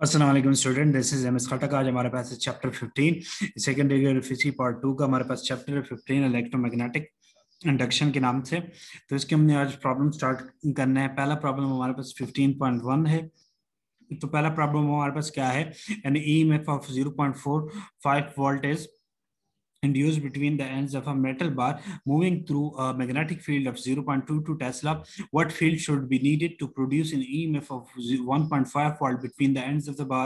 अस्सलाम वालेकुम student, this is M S Khatak. आज हमारे पास है chapter 15 second degree physics part 2 का। हमारे पास चैप्टर 15 इलेक्ट्रोमैग्नेटिक इंडक्शन के नाम से। तो इसके हमने आज प्रॉब्लम स्टार्ट करना है। पहला प्रॉब्लम हमारे पास 15.1 है। तो पहला प्रॉब्लम हमारे पास क्या है, an EMF of 0.45 volt is induced between the ends of a metal bar moving through a magnetic field of 0.22 Tesla. What field should be needed to produce an EMF of 1.5 volt between the ends of the bar,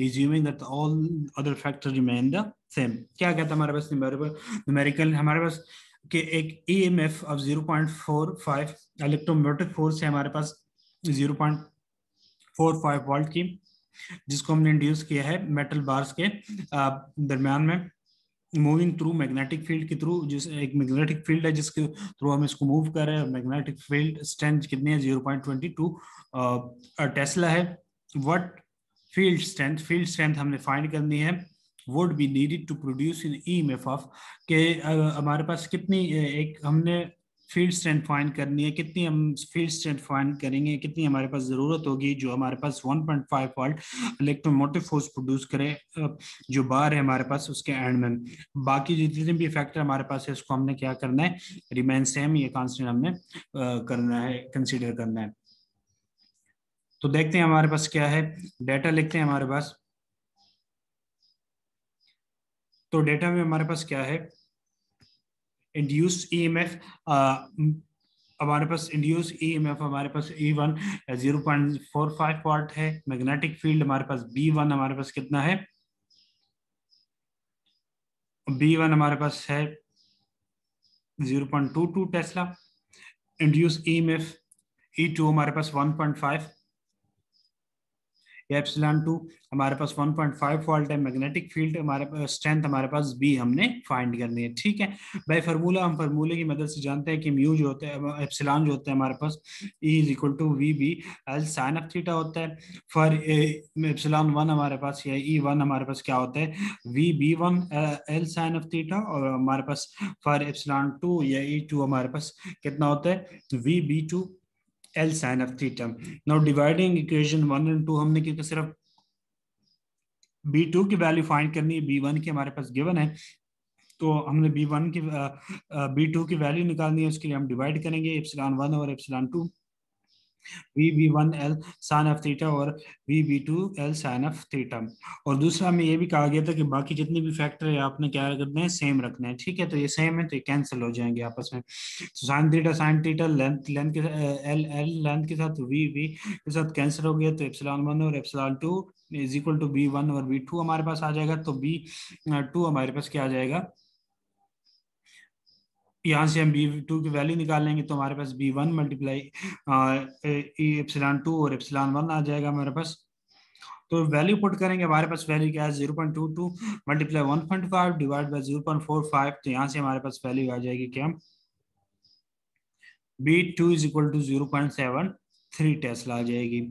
assuming that all other factors remain the same? क्या कहता है हमारे पास numerical हमारे पास कि एक EMF of 0.45 electromotive force है हमारे पास 0.45 volt की, जिसको हमने इंड्यूस किया है मेटल बार्स के दरमियान में, मूविंग थ्रू मैग्नेटिक फील्ड के थ्रू। जिस एक मैग्नेटिक फील्ड है जिसके थ्रू हम इसको मूव कर रहे हैं। मैग्नेटिक फील्ड स्ट्रेंथ कितनी है, 0.22 टेस्ला है। व्हाट फील्ड स्ट्रेंथ हमने फाइंड करनी है, would be needed to produce an EMF of के हमारे पास कितनी एक हमने फील्ड स्ट्रेंथ फाइंड करनी है। कितनी हम फील्ड स्ट्रेंथ फाइंड करेंगे, कितनी हमारे पास जरूरत होगी जो हमारे पास 1.5 वोल्ट इलेक्ट्रोमोटिव फोर्स प्रोड्यूस करे जो बार है हमारे पास उसके एंड में। बाकी जितने भी फैक्टर हमारे पास है उसको हमने क्या करना है, रिमेन सेम, ये कांस्टेंट हमने करना है, कंसीडर करना है। तो देखते हैं हमारे पास क्या है, डेटा लिखते हैं हमारे पास। तो डेटा में हमारे पास क्या है, इंड्यूस्ड ईएमएफ हमारे पास इंड्यूस ईएमएफ हमारे पास E1 0.45 वॉट है। मैग्नेटिक फील्ड हमारे पास B1 हमारे पास कितना है, B1 हमारे पास है 0.22 टेस्ला। इंड्यूस ईएमएफ E2 हमारे पास 1.5, एप्सिलॉन 2 हमारे पास 1.5 वोल्ट है। मैग्नेटिक फील्ड हमारे पास स्ट्रेंथ हमारे पास B हमने फाइंड करनी है। ठीक है भाई, फार्मूला हम फार्मूले की मदद से जानते हैं कि म्यू जो होता है, एप्सिलॉन जो होता है हमारे पास E is equal to VB l sine of theta होता है। फॉर एप्सिलॉन 1 हमारे पास या E1 हमारे पास क्या होता है, VB1 L sine of theta. और हमारे पास फॉर एप्सिलॉन 2 या E2 हमारे पास कितना होता है, VB2 L sine of theta. Now dividing equation 1 और 2 हमने क्योंकि सिर्फ B2 की वैल्यू फाइंड करनी है, B1 की हमारे पास गिवन है, तो हमने B1 की B2 की वैल्यू निकालनी है। उसके लिए हम डिवाइड करेंगे एप्सिलॉन 1 और epsilon 2, VB1 L sine of theta और VB2 L sine of theta. और दूसरा हमें ये भी कहा गया था कि बाकी जितने भी फैक्टर है आपने क्या करना है, सेम रखना है। ठीक है, तो ये सेम है तो ये कैंसिल हो जाएंगे आपस में। तो साइन थीटा लेंथ लेंथ के एल एल लेंथ के साथ VB के साथ कैंसिल हो गया, तो एप्सिलॉन 1 और epsilon 2 is equal to B1 और B2 हमारे पास आ जाएगा। तो B2 हमारे पास क्या आ जाएगा, यहाँ से हम B2 की वैल्यू निकालेंगे तो हमारे पास B1 मल्टीप्लाई एप्सिलॉन 2 और एप्सिलॉन 1 आ जाएगा हमारे पास। तो वैल्यू पुट करेंगे, हमारे पास वैल्यू क्या है, 0.22 मल्टीप्लाई 1.5 डिवाइड बाय 0.45। तो यहाँ से हमारे पास वैल्यू आ जाएगी क्या, B2 is equal to 0.73 tesla आ जाएगी।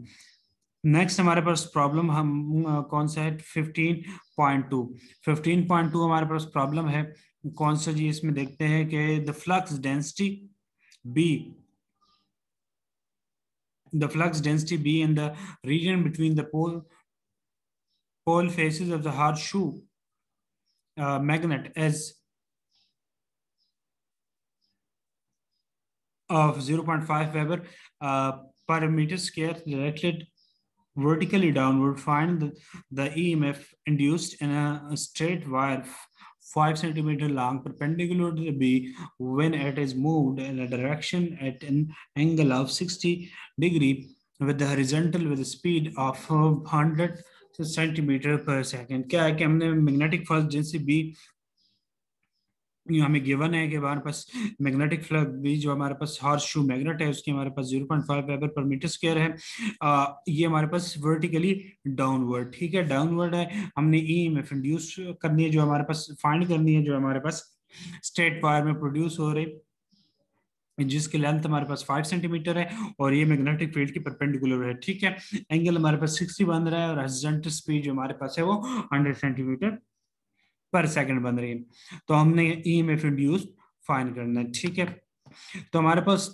नेक्स्ट हमारे पास प्रॉब्लम हम कौन सा है, 15.2। 15.2 हमारे पास प्रॉब्लम है कौन सा जी, इसमें देखते हैं कि the flux density B in the region between the pole faces of the horseshoe magnet is of 0.5 Weber per meter square directed vertically downward. Find the EMF induced in a straight wire 5 centimeter long perpendicular to the B when it is moved in a direction at an angle of 60 degree with the horizontal with a speed of 100 centimetre पर second. क्या है कि हमने magnetic force जैसे B हमें given है कि हमारे पास मैग्नेटिक फ्लक्स भी जो हमारे पास हॉर्स शू मैग्नेट है उसकी हमारे पास 0.5 वेबर पर मीटर स्क्वायर है। ये हमारे पास वर्टिकली डाउनवर्ड, ठीक है, डाउनवर्ड है। हमने ईएमएफ इंड्यूस करनी है जो हमारे पास फाइंड करनी है, जो हमारे पास स्ट्रेट वायर में प्रोड्यूस हो रही, जिसकी लेंथ हमारे पास 5 सेंटीमीटर है और ये मैग्नेटिक फील्ड की परपेंडिकुलर है। ठीक है, एंगल हमारे पास 60 बन रहा है और हॉरिजॉन्टल स्पीड जो हमारे पास है वो 100 सेंटीमीटर पर सेकंड बन रही है। तो हमने ईएमएफ इंड्यूस फाइंड करना है। ठीक है, तो हमारे पास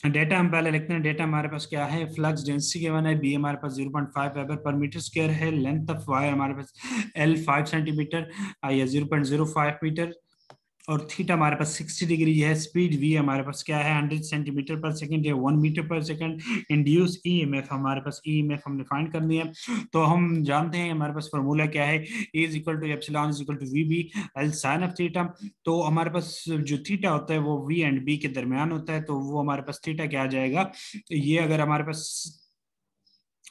डेटा हम पहले लिखते हैं। डेटा हमारे पास क्या है, फ्लक्स डेंसिटी गिवन है, बी हमारे पास 0.5 वेबर पर मीटर स्क्वायर है, लेंथ ऑफ वायर हमारे पास एल 5 सेंटीमीटर या 0.05 मीटर, और थीटा हमारे पास 60 डिग्री है। स्पीड वी हमारे पास क्या है, 100 सेंटीमीटर पर सेकंड या 1 मीटर पर सेकंड। इंड्यूस ईएमएफ हमारे पास, ईएमएफ हमने फाइंड करनी है। तो हम जानते हैं हमारे पास फार्मूला क्या है, E is equal to epsilon is equal to v B l sine of theta. तो हमारे पास जो थीटा होता है वो वी एंड बी के दरमियान होता है, तो वो हमारे पास थीटा क्या आ जाएगा, ये अगर हमारे पास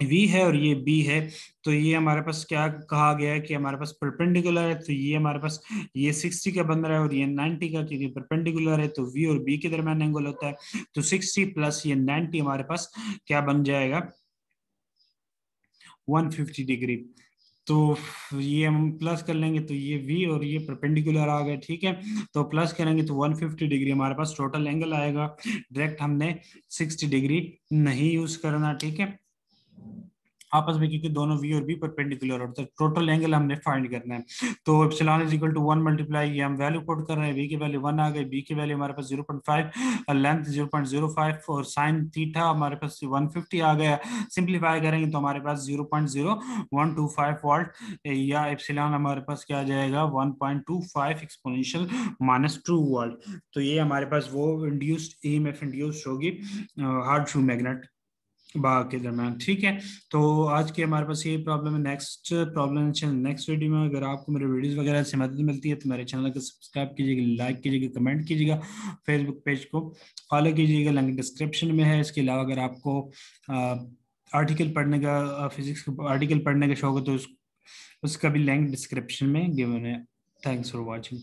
v है और ये b है, तो ये हमारे पास क्या कहा गया है कि हमारे पास परपेंडिकुलर है, तो ये हमारे पास ये 60 का बन रहा है और ये 90 का, क्योंकि परपेंडिकुलर है तो v और b के दरमियान एंगल होता है। तो 60 प्लस ये 90 हमारे पास क्या बन जाएगा, 150 डिग्री। तो ये हम प्लस कर लेंगे तो ये v और ये परपेंडिकुलर आ गए, ठीक है। तो प्लस करेंगे तो 150 डिग्री हमारे पास टोटल एंगल आएगा। डायरेक्ट हमने 60 डिग्री नहीं यूज करना, ठीक है, आपस में, क्योंकि दोनों v और b परपेंडिकुलर होते हैं। टोटल एंगल हमने फाइंड करना है। तो epsilon is equal to 1 multiply, ये हम वैल्यू पुट कर रहे हैं, v की वैल्यू 1 आ गई, b की वैल्यू हमारे पास 0.5, लेंथ 0.05 और साइन थीटा हमारे पास 150 आ गया। सिंप्लीफाई करेंगे तो हमारे पास 0.0125 वोल्ट या एप्सिलॉन हमारे पास क्या आ जाएगा, 1.25 एक्सपोनेंशियल -2 वोल्ट। तो ये हमारे पास वो इंड्यूस्ड ईएमएफ इंड्यूस्ड होगी हार्ड शू मैग्नेट बाग के दरम्यान, ठीक है। तो आज की हमारे पास ये प्रॉब्लम है। नेक्स्ट प्रॉब्लम नेक्स्ट वीडियो में, अगर आपको मेरे वीडियोस वगैरह से मदद मिलती है तो मेरे चैनल को सब्सक्राइब कीजिएगा, लाइक कीजिएगा, कमेंट कीजिएगा, फेसबुक पेज को फॉलो कीजिएगा, लिंक डिस्क्रिप्शन में है। इसके अलावा अगर आपको आर्टिकल पढ़ने का, फिजिक्स का आर्टिकल पढ़ने का शौक है तो उसका भी लिंक डिस्क्रिप्शन में गिवन है। Thanks for watching.